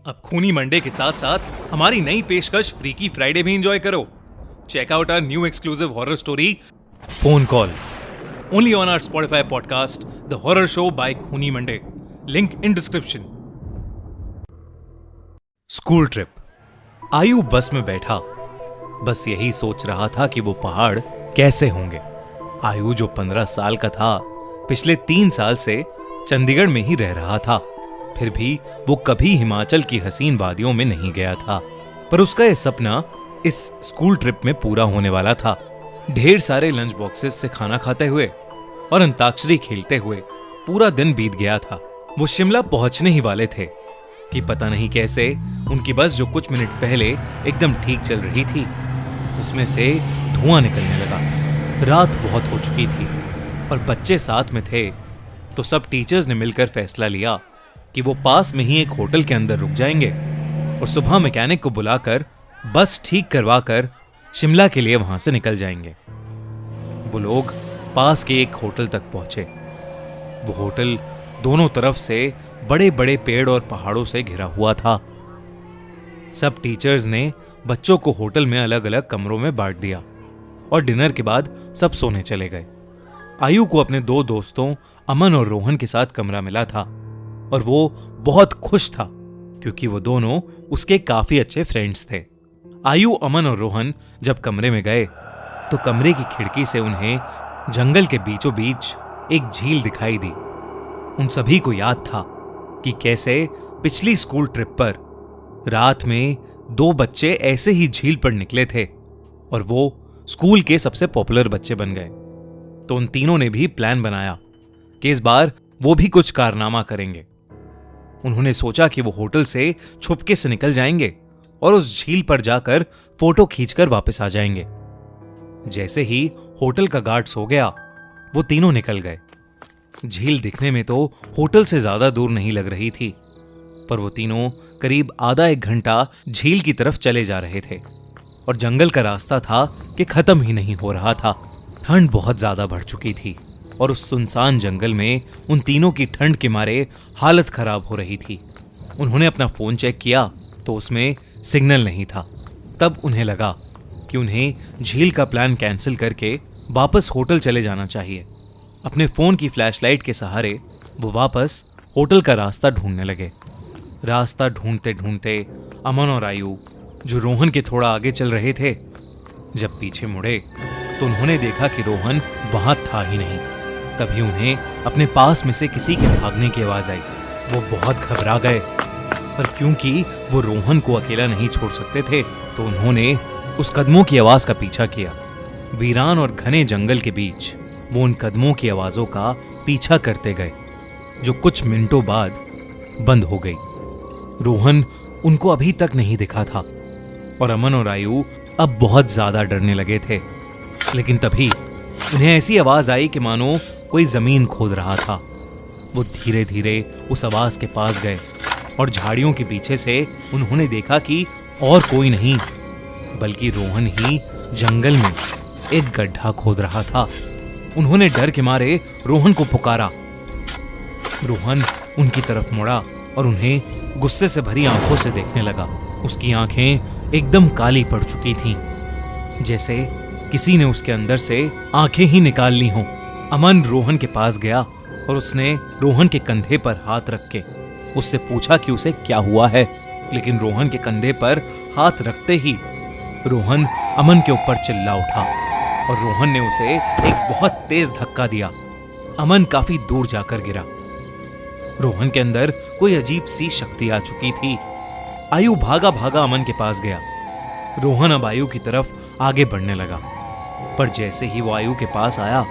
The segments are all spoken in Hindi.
अब खूनी मंडे के साथ साथ हमारी नई पेशकश फ्रीकी फ्राइडे भी एंजॉय करो। Check out our new exclusive horror story phone call only on our Spotify podcast the horror show by Khooni Monday. Link in description. School trip. आयु बस में बैठा बस यही सोच रहा था कि वो पहाड़ कैसे होंगे। आयु जो 15 साल का था, पिछले 3 साल से चंडीगढ़ में ही रह रहा था। फिर भी वो कभी हिमाचल की हसीन वादियों में नहीं गया था। पर उसका यह सपना इस स्कूल ट्रिप में पूरा होने वाला था। ढेर सारे लंच बॉक्सेस से खाना खाते हुए और अंताक्षरी खेलते हुए पूरा दिन बीत गया था। वो शिमला पहुंचने ही वाले थे कि पता नहीं कैसे उनकी बस जो कुछ मिनट पहले एकदम ठीक चल रही थी, उसमें से धुआं निकलने लगा। रात बहुत हो चुकी थी और बच्चे साथ में थे, तो सब टीचर्स ने मिलकर फैसला लिया कि वो पास में ही एक होटल के अंदर रुक जाएंगे और सुबह मैकेनिक को बुलाकर बस ठीक करवाकर शिमला के लिए वहां से निकल जाएंगे। वो लोग पास के एक होटल तक पहुंचे। वो होटल दोनों तरफ से बड़े बड़े पेड़ और पहाड़ों से घिरा हुआ था। सब टीचर्स ने बच्चों को होटल में अलग अलग कमरों में बांट दिया और डिनर के बाद सब सोने चले गए। आयु को अपने 2 दोस्तों अमन और रोहन के साथ कमरा मिला था और वो बहुत खुश था क्योंकि वो दोनों उसके काफी अच्छे फ्रेंड्स थे। आयु, अमन और रोहन जब कमरे में गए तो कमरे की खिड़की से उन्हें जंगल के बीचों बीच एक झील दिखाई दी। उन सभी को याद था कि कैसे पिछली स्कूल ट्रिप पर रात में 2 बच्चे ऐसे ही झील पर निकले थे और वो स्कूल के सबसे पॉपुलर बच्चे बन गए। तो उन तीनों ने भी प्लान बनाया कि इस बार वो भी कुछ कारनामा करेंगे। उन्होंने सोचा कि वो होटल से छुपके से निकल जाएंगे और उस झील पर जाकर फोटो खींचकर वापस आ जाएंगे। जैसे ही होटल का गार्ड सो गया, वो तीनों निकल गए। झील दिखने में तो होटल से ज्यादा दूर नहीं लग रही थी, पर वो तीनों करीब आधा 1 घंटा झील की तरफ चले जा रहे थे और जंगल का रास्ता था कि खत्म ही नहीं हो रहा था। ठंड बहुत ज्यादा बढ़ चुकी थी और उस सुनसान जंगल में उन तीनों की ठंड के मारे हालत खराब हो रही थी। उन्होंने अपना फोन चेक किया तो उसमें सिग्नल नहीं था। तब उन्हें लगा कि उन्हें झील का प्लान कैंसिल करके वापस होटल चले जाना चाहिए। अपने फोन की फ्लैशलाइट के सहारे वो वापस होटल का रास्ता ढूंढने लगे। रास्ता ढूंढते ढूंढते अमन और आयु, जो रोहन के थोड़ा आगे चल रहे थे, जब पीछे मुड़े तो उन्होंने देखा कि रोहन वहां था ही नहीं। तभी उन्हें अपने पास में से किसी के भागने की आवाज आई। वो बहुत घबरा गए, पर क्योंकि वो रोहन को अकेला नहीं छोड़ सकते थे तो उन्होंने उस कदमों की आवाज का पीछा किया। वीरान और घने जंगल के बीच वो उन कदमों की आवाजों का पीछा करते गए, जो कुछ मिनटों बाद बंद हो गई। रोहन उनको अभी तक नहीं दिखा था और अमन और आयु अब बहुत ज्यादा डरने लगे थे। लेकिन तभी उन्हें ऐसी आवाज आई कि मानो कोई जमीन खोद रहा था। वो धीरे धीरे उस आवाज के पास गए और झाड़ियों के पीछे से उन्होंने देखा कि और कोई नहीं बल्कि रोहन ही जंगल में एक गड्ढा खोद रहा था। उन्होंने डर के मारे रोहन को पुकारा। रोहन उनकी तरफ मुड़ा और उन्हें गुस्से से भरी आंखों से देखने लगा। उसकी आंखें एकदम काली पड़ चुकी थीं, जैसे किसी ने उसके अंदर से आंखें ही निकाल ली हों। अमन रोहन के पास गया और उसने रोहन के कंधे पर हाथ रख के उससे पूछा कि उसे क्या हुआ है। लेकिन रोहन के कंधे पर हाथ रखते ही रोहन अमन के ऊपर चिल्ला उठा और रोहन ने उसे एक बहुत तेज धक्का दिया। अमन काफी दूर जाकर गिरा। रोहन के अंदर कोई अजीब सी शक्ति आ चुकी थी। आयु भागा भागा अमन के पास गया। रोहन अब आयु की तरफ आगे बढ़ने लगा, पर जैसे ही वो आयु के पास आया,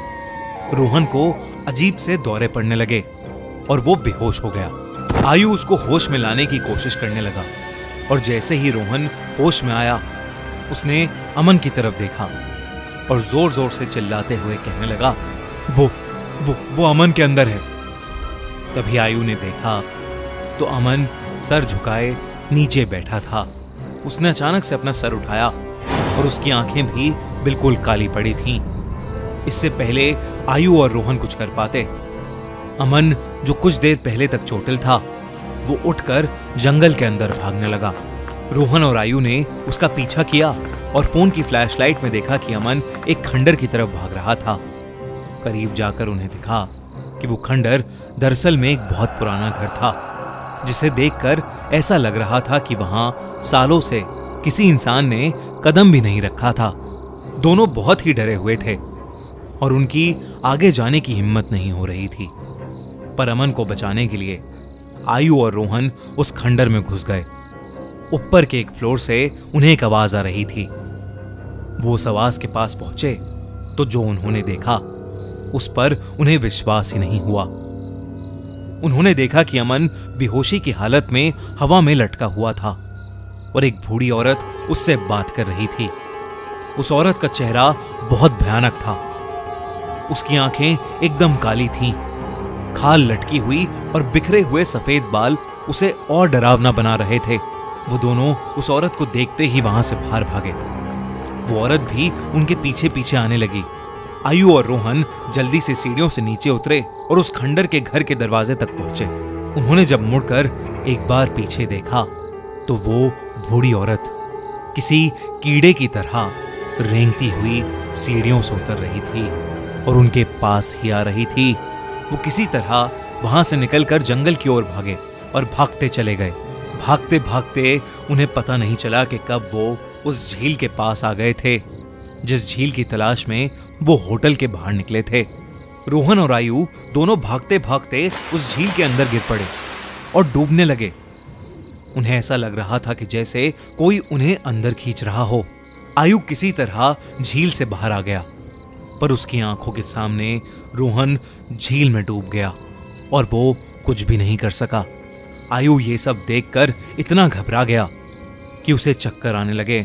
रोहन को अजीब से दौरे पड़ने लगे और वो बेहोश हो गया। आयु उसको होश में लाने की कोशिश करने लगा और जैसे ही रोहन होश में आया, उसने अमन की तरफ देखा और जोर जोर से चिल्लाते हुए कहने लगा, वो अमन के अंदर है। तभी आयु ने देखा तो अमन सर झुकाए नीचे बैठा था। उसने अचानक से अपना सर उठाया और उसकी आंखें भी बिल्कुल काली पड़ी थीं। इससे पहले आयु और रोहन कुछ कर पाते, अमन जो कुछ देर पहले तक चोटिल था, वो उठकर जंगल के अंदर भागने लगा। रोहन और आयु ने उसका पीछा किया और फोन की फ्लैशलाइट में देखा कि अमन एक खंडर की तरफ भाग रहा था। करीब जाकर उन्हें दिखा कि वो खंडर दरअसल में एक बहुत पुराना घर था, जिसे देखकर ऐसा लग रहा था कि वहां सालों से किसी इंसान ने कदम भी नहीं रखा था। दोनों बहुत ही डरे हुए थे और उनकी आगे जाने की हिम्मत नहीं हो रही थी। पर अमन को बचाने के लिए आयु और रोहन उस खंडर में घुस गए। ऊपर के एक फ्लोर से उन्हें एक आवाज आ रही थी। वो उस आवाज के पास पहुंचे तो जो उन्होंने देखा उस पर उन्हें विश्वास ही नहीं हुआ। उन्होंने देखा कि अमन बेहोशी की हालत में हवा में लटका हुआ था और एक बूढ़ी औरत उससे बात कर रही थी। उस औरत का चेहरा बहुत भयानक था। उसकी आंखें एकदम काली थीं, खाल लटकी हुई और बिखरे हुए सफेद बाल उसे और डरावना बना रहे थे। वो दोनों उस औरत को देखते ही वहां से बाहर भागे। वो औरत भी उनके पीछे पीछे आने लगी। आयु और रोहन जल्दी से सीढ़ियों से नीचे उतरे और उस खंडर के घर के दरवाजे तक पहुंचे। उन्होंने जब मुड़कर एक बार पीछे देखा तो वो बूढ़ी औरत किसी कीड़े की तरह रेंगती हुई सीढ़ियों से उतर रही थी और उनके पास ही आ रही थी। वो किसी तरह वहां से निकलकर जंगल की ओर भागे और भागते चले गए। भागते भागते उन्हें पता नहीं चला कि कब वो उस झील के पास आ गए थे, जिस झील की तलाश में वो होटल के बाहर निकले थे। रोहन और आयु दोनों भागते भागते उस झील के अंदर गिर पड़े और डूबने लगे। उन्हें ऐसा लग रहा था कि जैसे कोई उन्हें अंदर खींच रहा हो। आयु किसी तरह झील से बाहर आ गया, पर उसकी आंखों के सामने रोहन झील में डूब गया और वो कुछ भी नहीं कर सका। आयु ये सब देखकर इतना घबरा गया कि उसे चक्कर आने लगे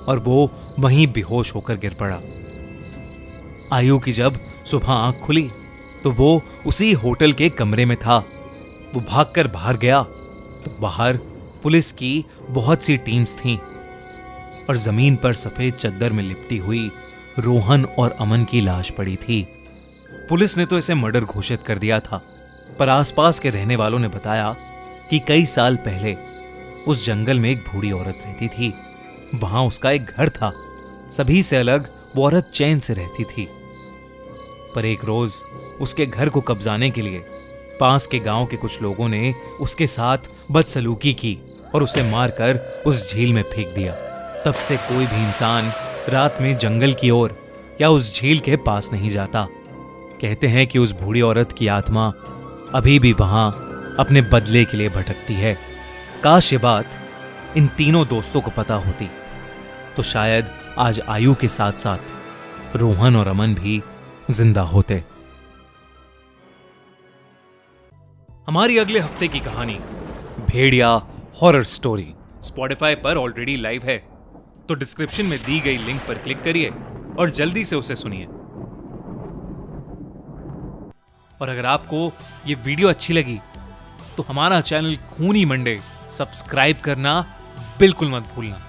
और वो वहीं बेहोश होकर गिर पड़ा। आयु की जब सुबह आंख खुली तो वो उसी होटल के कमरे में था। वो भागकर बाहर गया तो बाहर पुलिस की बहुत सी टीम्स थीं और जमीन पर सफेद चद्दर में लिपटी हुई रोहन और अमन की लाश पड़ी थी। पुलिस ने तो इसे मर्डर घोषित कर दिया था, पर आसपास के रहने वालों ने बताया कि कई साल पहले उस जंगल में एक बूढ़ी औरत रहती थी। वहां उसका एक घर था। सभी से अलग वो औरत चैन से रहती थी। पर एक रोज उसके घर को कब्जाने के लिए पास के गांव के कुछ लोगों ने उसके साथ बदसलूकी की और उसे मारकर उस झील में फेंक दिया। तब से कोई भी इंसान रात में जंगल की ओर या उस झील के पास नहीं जाता। कहते हैं कि उस बूढ़ी औरत की आत्मा अभी भी वहां अपने बदले के लिए भटकती है। काश ये बात इन तीनों दोस्तों को पता होती तो शायद आज आयु के साथ साथ रोहन और अमन भी जिंदा होते। हमारी अगले हफ्ते की कहानी भेड़िया हॉरर स्टोरी स्पॉटिफाई पर ऑलरेडी लाइव है, तो डिस्क्रिप्शन में दी गई लिंक पर क्लिक करिए और जल्दी से उसे सुनिए। और अगर आपको ये वीडियो अच्छी लगी तो हमारा चैनल खूनी मंडे सब्सक्राइब करना बिल्कुल मत भूलना।